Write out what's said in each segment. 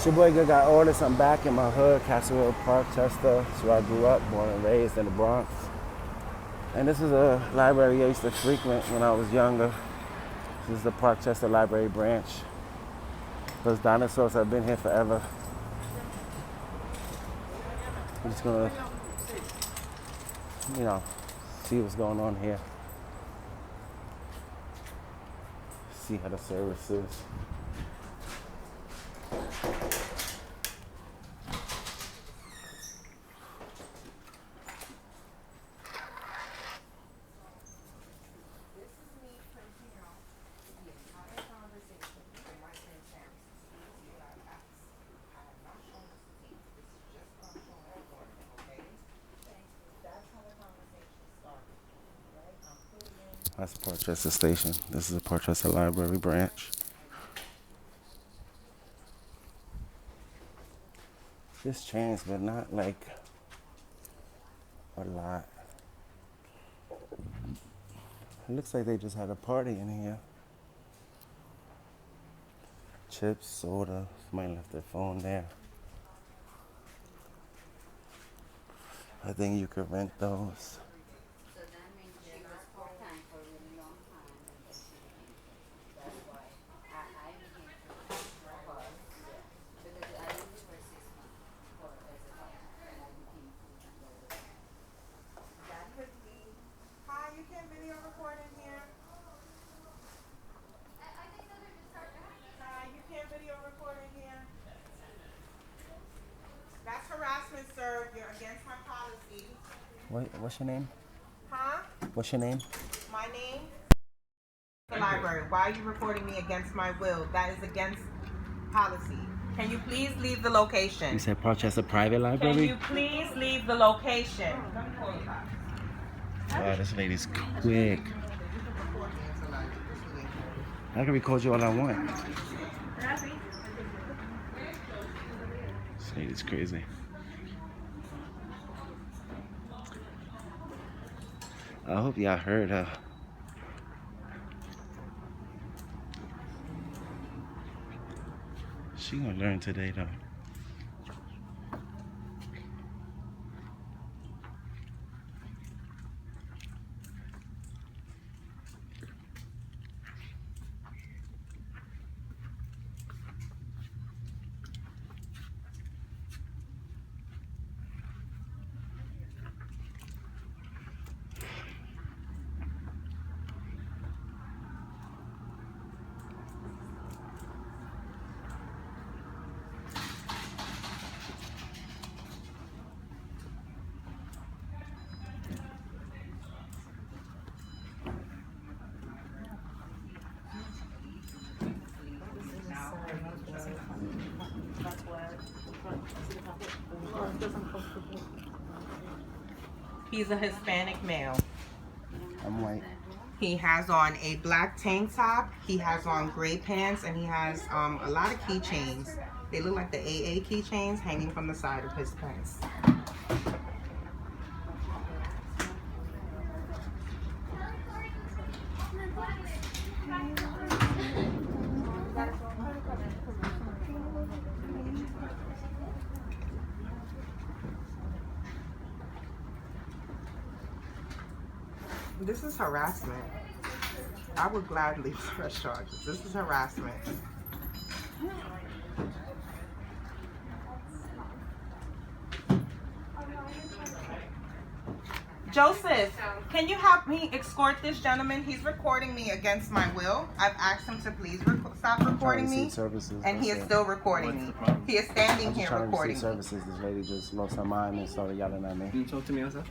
It's your boy Good Got Orders. I'm back in my hood, Castlewood, Parkchester. That's where I grew up, born and raised in the Bronx. And this is a library I used to frequent when I was younger. This is the Parkchester Library branch. Those dinosaurs have been here forever. I'm just gonna, see what's going on here. See how the service is. That's Parkchester Station. This is the Parkchester Library branch. This changed, but not like a lot. It looks like they just had a party in here. Chips, soda. Somebody left their phone there. I think you could rent those. That's harassment, sir. You're against my policy. What's your name? Huh? What's your name? My name? The library. Why are you reporting me against my will? That is against policy. Can you please leave the location? You said Parkchester Private Library? Can you please leave the location? Wow, this lady's quick. I can record you all I want. This lady's crazy. I hope y'all heard her. She gonna learn today though. He's a Hispanic male. I'm white. He has on a black tank top. He has on gray pants, and he has a lot of keychains. They look like the AA keychains hanging from the side of his pants. This is harassment. I would gladly press charges. This is harassment. Joseph, can you help me escort this gentleman? He's recording me against my will. I've asked him to please stop recording me, and he is still recording me. He is standing here recording me. Services. This lady just lost her mind and started yelling at me. Can you talk to me outside?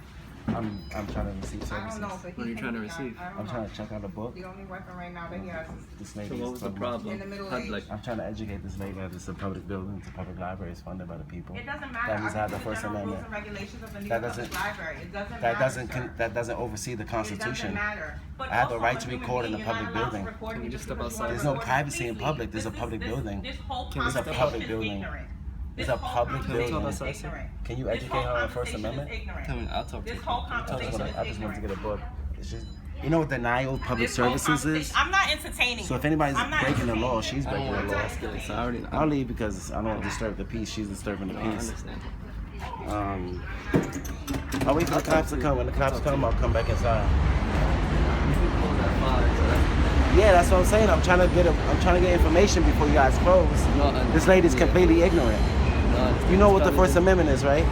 I'm trying to receive services. I don't know, but What are you trying to receive? I'm trying to check out a book. The only weapon right now that he has is This So lady what is was the talking problem? in the middle How'd, age. like, I'm trying to educate this lady that it's a public building, it's a public library, it's funded by the people. It doesn't matter. That means I have the I First general rules Amendment. and regulations of the New That York doesn't- Public Library. It doesn't That matter, sir. that doesn't oversee the It Constitution. doesn't matter. But I have the also, right as to a human record in being, a you're public not allowed to building. record Can me you just because step you wanna outside? There's no record. privacy in Please public. leave. There's a public building. This whole Can we It's a step public conversation is building. ignorant. It's This a whole public conversation building. is ignorant. Can you This educate whole her on First conversation is Amendment? ignorant. I'll talk to This you. whole I just conversation is wanted to get a ignorant. book. It's just You know what denial of public services is? I'm not entertaining. So if anybody's breaking the law, she's breaking the law. So I already I'll leave because I don't want to disturb the peace. She's disturbing the peace. I'll wait for the cops to come. When the cops come, I'll come back inside. Yeah, that's what I'm saying. I'm trying to get information before you guys close. This lady's completely ignorant. You know what the First Amendment is, right?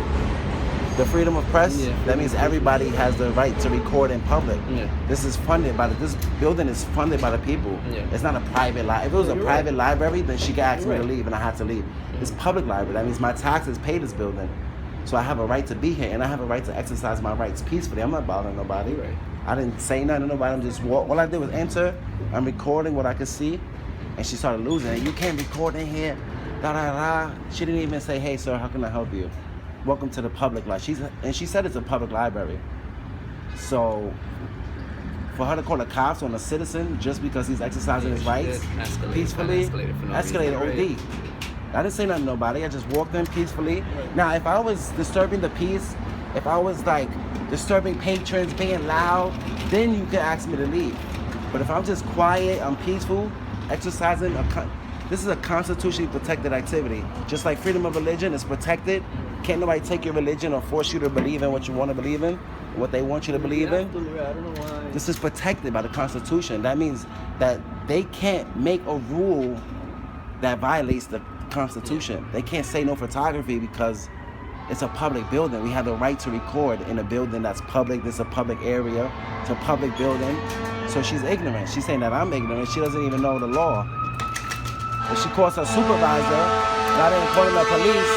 The freedom of press. Yeah, that means everybody has the right to record in public. Yeah. This is funded by this building is funded by the people. Yeah. It's not a private library. If it was a private library, then she could ask me to leave, and I had to leave. It's public library. That means my taxes pay this building, so I have a right to be here, and I have a right to exercise my rights peacefully. I'm not bothering nobody. Right. I didn't say nothing to nobody. I'm just all I did was enter. I'm recording what I could see, and she started losing it. You can't record in here. Da da da. She didn't even say, "Hey, sir, how can I help you? Welcome to the public library." And she said it's a public library. So for her to call the cops on a citizen just because he's exercising his rights peacefully, escalated OD. I didn't say nothing to nobody. I just walked in peacefully. Now, if I was disturbing the peace, if I was like disturbing patrons, being loud, then you could ask me to leave. But if I'm just quiet, I'm peaceful, exercising this is a constitutionally protected activity. Just like freedom of religion is protected. Can't nobody take your religion or force you to believe in what you want to believe in, what they want you to believe in. I don't know why. This is protected by the Constitution. That means that they can't make a rule that violates the Constitution. They can't say no photography because it's a public building. We have the right to record in a building that's public. This is a public area. It's a public building. So she's ignorant. She's saying that I'm ignorant. She doesn't even know the law. If she calls her supervisor, rather than calling the police,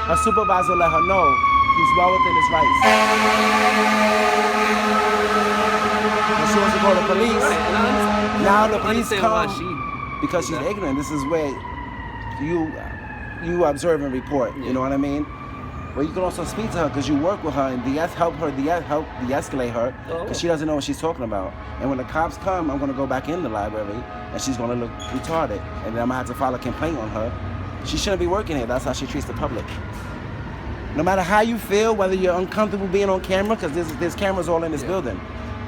her supervisor let her know he's well within his rights. When she wants to call the police, now the police come because she's ignorant. This is where you observe and report. You know what I mean? But you can also speak to her because you work with her and help de-escalate her because she doesn't know what she's talking about. And when the cops come, I'm going to go back in the library and she's going to look retarded. And then I'm going to have to file a complaint on her. She shouldn't be working here. That's how she treats the public. No matter how you feel, whether you're uncomfortable being on camera, because there's cameras all in this building.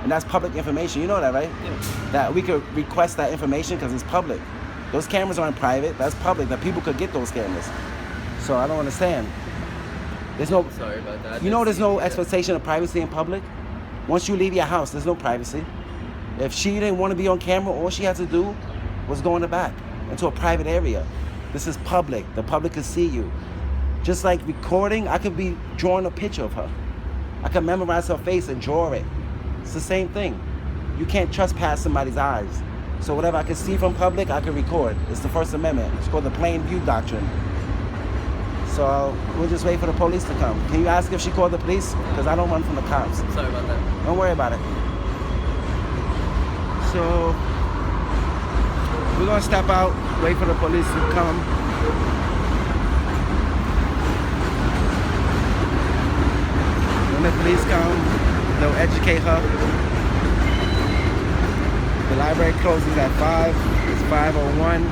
And that's public information. You know that, right? Yeah. That we could request that information because it's public. Those cameras aren't private. That's public. That people could get those cameras. So I don't understand. There's no. Sorry about that. You know, there's no expectation of privacy in public. Once you leave your house, there's no privacy. If she didn't want to be on camera, all she had to do was go in the back into a private area. This is public. The public can see you. Just like recording, I could be drawing a picture of her. I could memorize her face and draw it. It's the same thing. You can't trespass somebody's eyes. So whatever I can see from public, I can record. It's the First Amendment. It's called the Plain View Doctrine. So we'll just wait for the police to come. Can you ask if she called the police? Because I don't run from the cops. Sorry about that. Don't worry about it. So we're gonna step out, wait for the police to come. When the police come, they'll educate her. The library closes at 5. It's 5:01.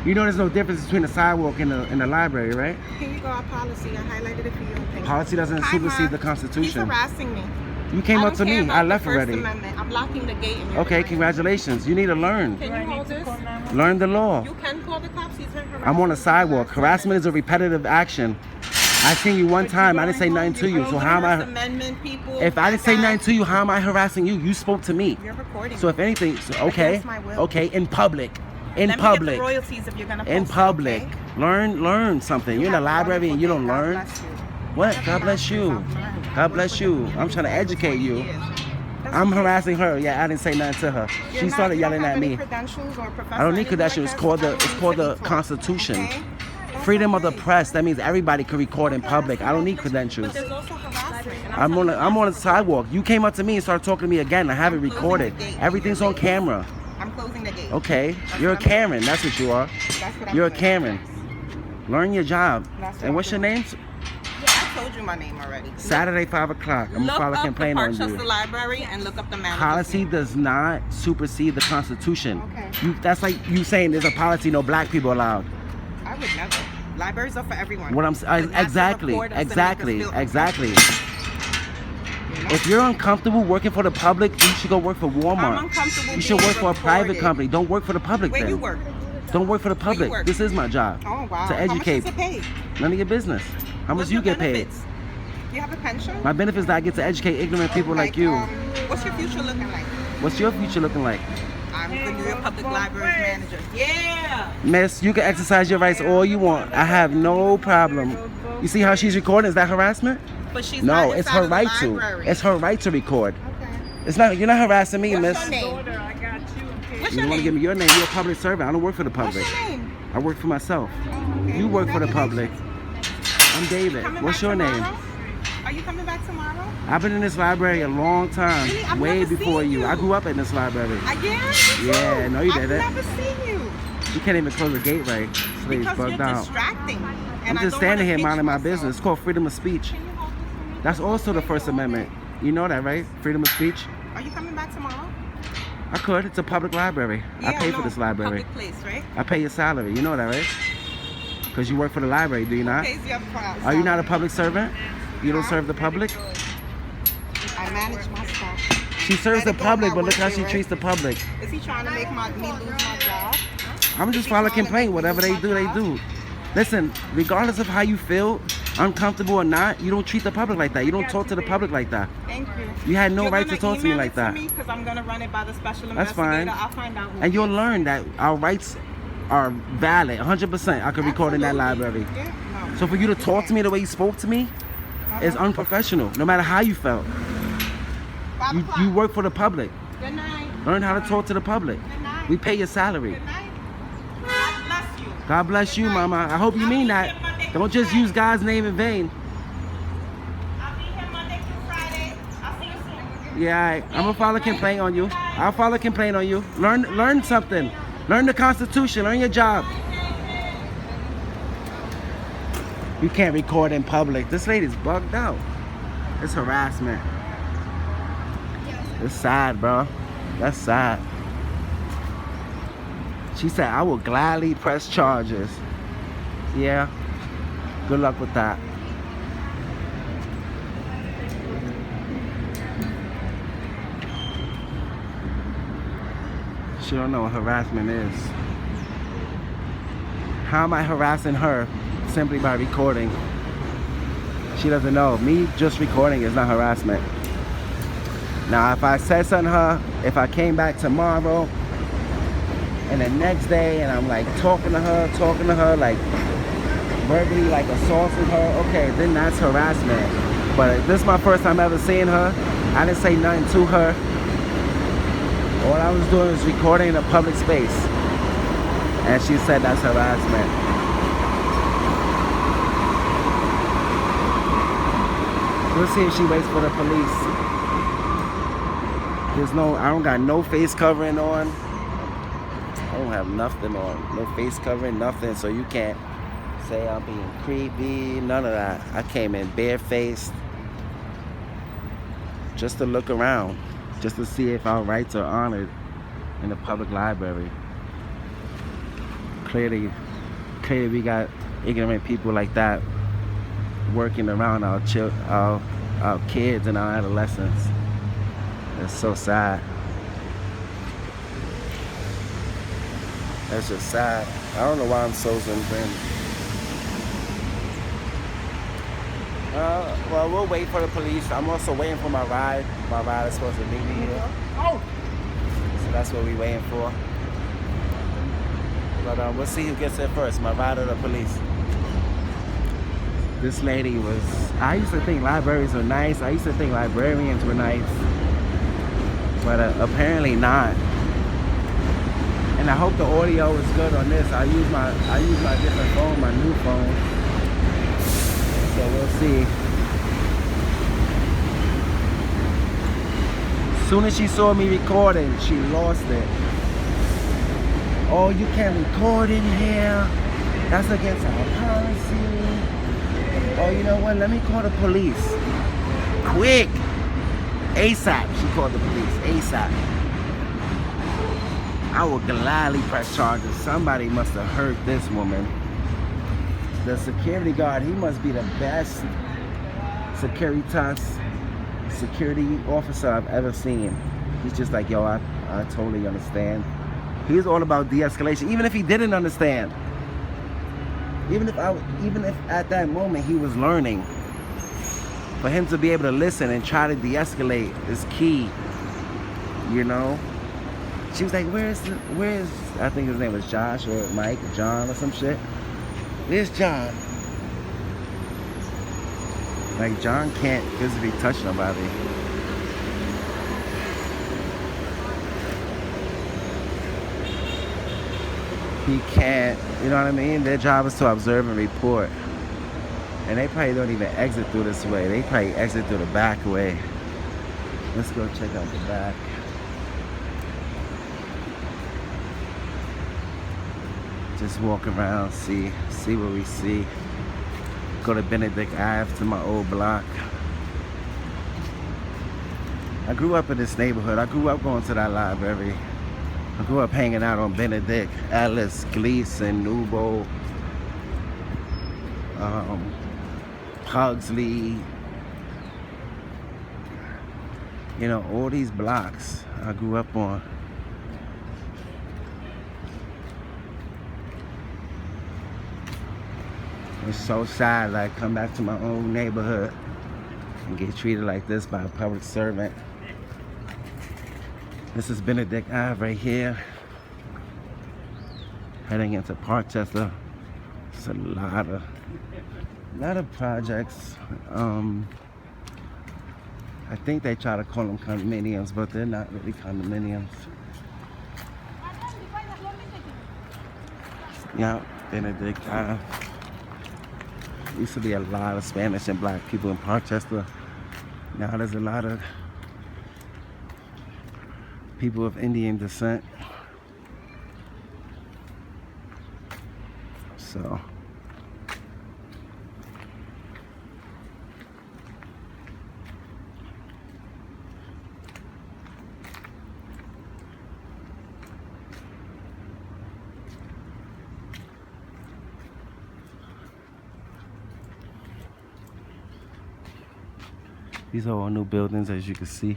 You know there's no difference between the sidewalk and the library, right? Here you go, our policy. I highlighted it for you. Policy doesn't supersede the Constitution. He's harassing me. You came up to me. I left already. I'm blocking the gate. Okay, congratulations. You need to learn. Can you hold this? Learn the law. You can call the cops. He's been harassing. I'm on a sidewalk. Harassment is a repetitive action. I seen you one time. I didn't say nothing to you. So how am I? If I didn't say nothing to you, how am I harassing you? You spoke to me. You're recording. So if anything, okay, okay, in public. In Let public. Me get the royalties if you're gonna post in public. Okay? Learn something. You're in the library and you don't learn. What? God bless you. God bless you. I'm trying to educate you. I'm harassing her. Yeah, I didn't say nothing to her. She started yelling at me. I don't need credentials. It's called the Constitution. Freedom of the press. That means everybody can record in public. I don't need credentials. But there's also harassment. I'm on a sidewalk. You came up to me and started talking to me again. I have it recorded. Everything's on camera. I'm closing the gate. Okay, you're a Karen. That's what you are. You're a Karen. Learn your job. And what's your name? Yeah, told you my name already. Saturday, 5 o'clock. I'm going to file a complaint on you. Look up the Parkchester Library and look up the manager's Policy name. does not supersede the Constitution. Okay. That's like you saying there's a policy no black people allowed. I would never. Libraries are for everyone. What I'm exactly. If you're uncomfortable working for the public, you should go work for Walmart. I'm uncomfortable. You should work for a private company. Don't work for the public. Where then. you work? Don't work for the Where you public. work? This is my job. Oh wow. To educate. How much does it pay? None of your business. How much What's you your get benefits? paid? You have a pension? My benefits that I get to educate ignorant people like you. What's your future looking like? What's your future looking like? I'm the New York Public Library's manager. Yeah. Miss, you can exercise your rights all you want. I have no problem. You see how she's recording? Is that harassment? But she's No, not it's inside her of the right library. to. It's her right to record. Okay. It's not. You're not harassing me, What's miss. your name? What's You your want to name? give me your name? You're a public servant. I don't work for the What's public. your name? I work for myself. Okay. You work for the public. I'm David. Coming What's back your name? tomorrow? Are you coming back tomorrow? I've been in this library a long time, Really? I've way never before seen you. you. I grew up in this library. Yeah. Yeah, no, you didn't. I've never seen you. You can't even close the gate right. This lady's Because bugged you're out. distracting. I'm And I just don't standing wanna here pinch minding my myself. business. It's called freedom of speech. Can you hold this for me? That's also the First Amendment. You know that, right? Freedom of speech. Are you coming back tomorrow? I could. It's a public library. I pay for no, this library. Public place, right? I pay your salary. You know that, right? Because you work for the library, do you not? Pays your Are you not a public servant? You don't serve the public? I manage my stuff. She serves the Let it go, public, not but look how working, she right? treats the public. Is he trying to make me lose my job? I'm just filing a complaint. Whatever they do, they do. Listen, regardless of how you feel, uncomfortable or not, you don't treat the public like that. You don't talk to the public like that. Thank you. You had no right to talk to me like that. Because I'm gonna run it by the special That's fine. investigator. I'll find out. And you'll learn that our rights are valid, 100%. I could record in that library. Yeah, no. So for you to talk to me the way you spoke to me is unprofessional, no matter how you felt. 5 o'clock. You work for the public. Good night. Learn how to talk to the public. Good night. We pay your salary. Good night. God bless you. God bless you, mama. I hope you mean that. Don't just use God's name in vain. I'll be here Monday through Friday. I'll see you soon. Yeah, I'm gonna file a complaint on you. I'll file a complaint on you. Learn something. Learn the Constitution. Learn your job. You can't record in public. This lady's bugged out. It's harassment. It's sad, bro. That's sad. She said, I will gladly press charges. Yeah. Good luck with that. She don't know what harassment is. How am I harassing her simply by recording? She doesn't know. Me just recording is not harassment. Now, if I said something to her, if I came back tomorrow and the next day and I'm like talking to her, like verbally like assaulting her, okay, then that's harassment. But this is my first time ever seeing her. I didn't say nothing to her. All I was doing was recording in a public space. And she said that's harassment. We'll see if she waits for the police. I don't got no face covering on. I don't have nothing on. No face covering, nothing. So you can't say I'm being creepy, none of that. I came in barefaced just to look around, just to see if our rights are honored in the public library. Clearly we got ignorant people like that working around our kids and our adolescents. It's so sad. That's just sad. I don't know why I'm so zoomed in. Well, we'll wait for the police. I'm also waiting for my ride. My ride is supposed to meet me here. Oh! So that's what we're waiting for. But we'll see who gets there first, my ride or the police. This lady was... I used to think libraries were nice. I used to think librarians were nice. But apparently not. And I hope the audio is good on this. I use my different phone, my new phone. So we'll see. As soon as she saw me recording, she lost it. Oh, you can't record in here. That's against our policy. Oh, you know what? Let me call the police. Quick! ASAP. She called the police. ASAP. I will gladly press charges. Somebody must have hurt this woman. The security guard, he must be the best security officer I've ever seen. He's just like, yo, I totally understand. He's all about de-escalation, even if he didn't understand. Even if at that moment he was learning, for him to be able to listen and try to de-escalate is key, you know? She was like, where's, I think his name was Josh or Mike, or John or some shit. Where's John? Like, John can't physically touch nobody. He can't, you know what I mean? Their job is to observe and report. And they probably don't even exit through this way. They probably exit through the back way. Let's go check out the back. Just walk around, see what we see. Go to Benedict Ave, to my old block. I grew up in this neighborhood. I grew up going to that library. I grew up hanging out on Benedict, Ellis, Gleason, Newbold, Pugsley. You know, all these blocks I grew up on. It's so sad that I come back to my own neighborhood and get treated like this by a public servant. This is Benedict Ave right here. Heading into Parkchester. It's a lot of projects. I think they try to call them condominiums, but they're not really condominiums. Yeah, Benedict Ave. Used to be a lot of Spanish and black people in Parkchester. Now there's a lot of people of Indian descent. So these are all new buildings, as you can see.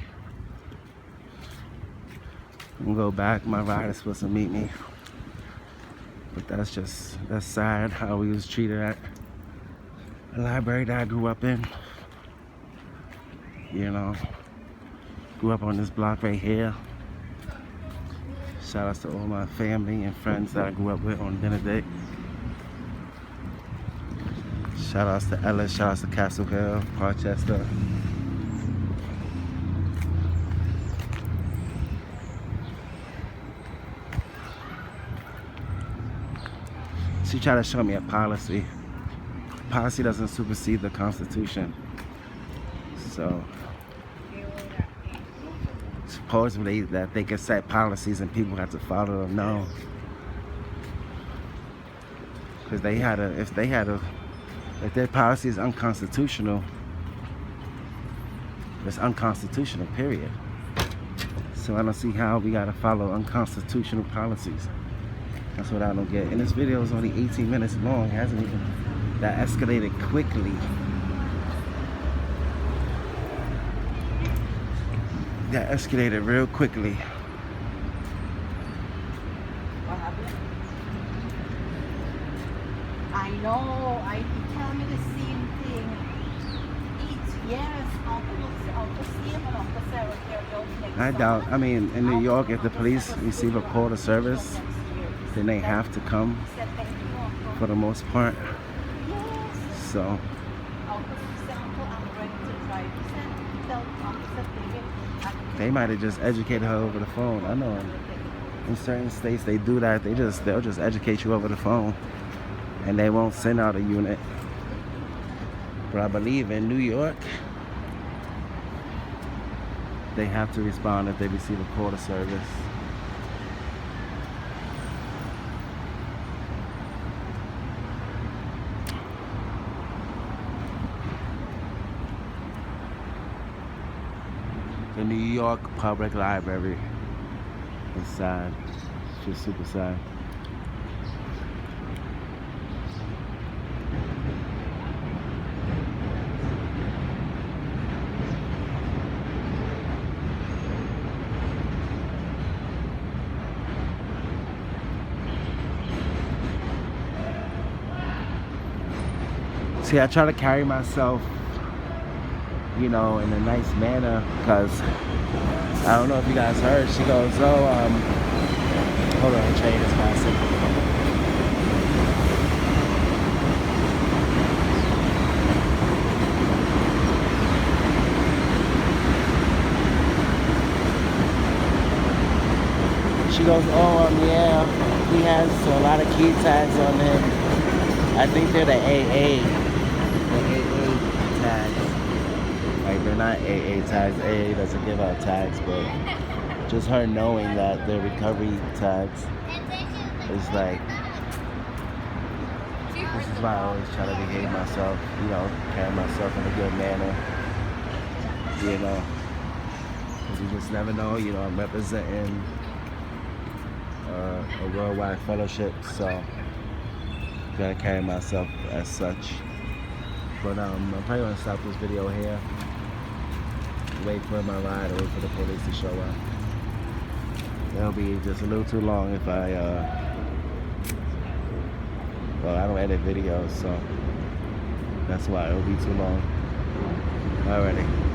I'm gonna go back. My ride is supposed to meet me. But that's sad how we was treated at the library that I grew up in. You know, grew up on this block right here. Shout outs to all my family and friends that I grew up with on Benedict. Shout outs to Ellis, shout outs to Castle Hill, Parkchester. She tried to show me a policy. Policy doesn't supersede the Constitution. So, supposedly that they can set policies and people have to follow them. No. Because if their policy is unconstitutional, it's unconstitutional, period. So I don't see how we gotta follow unconstitutional policies. That's what I don't get. And this video is only 18 minutes long. It hasn't even, that escalated quickly. That escalated real quickly. What happened? I know, tell me the same thing. Yes, I doubt, I mean, in New York, if the police receive a call to service, then they have to come for the most part. So they might have just educated her over the phone. I know in certain states they do that. They'll just educate you over the phone and they won't send out a unit. But I believe in New York they have to respond if they receive a call to service. the New York Public Library. It's sad. It's just super sad. See, I try to carry myself, you know, in a nice manner, because I don't know if you guys heard, she goes, oh, hold on, the train is passing. She goes, oh, yeah, he has a lot of key tags on him. I think they're the AA tags. Like, they're not AA tags. AA doesn't give out tags, but just her knowing that they're recovery tags is like, this is why I always try to behave myself, you know, carry myself in a good manner, you know, because you just never know, you know, I'm representing a worldwide fellowship, so I'm gonna carry myself as such. But I'm probably gonna stop this video here. Wait for my ride, or wait for the police to show up. It'll be just a little too long if I well, I don't edit videos, so that's why it'll be too long. Alrighty.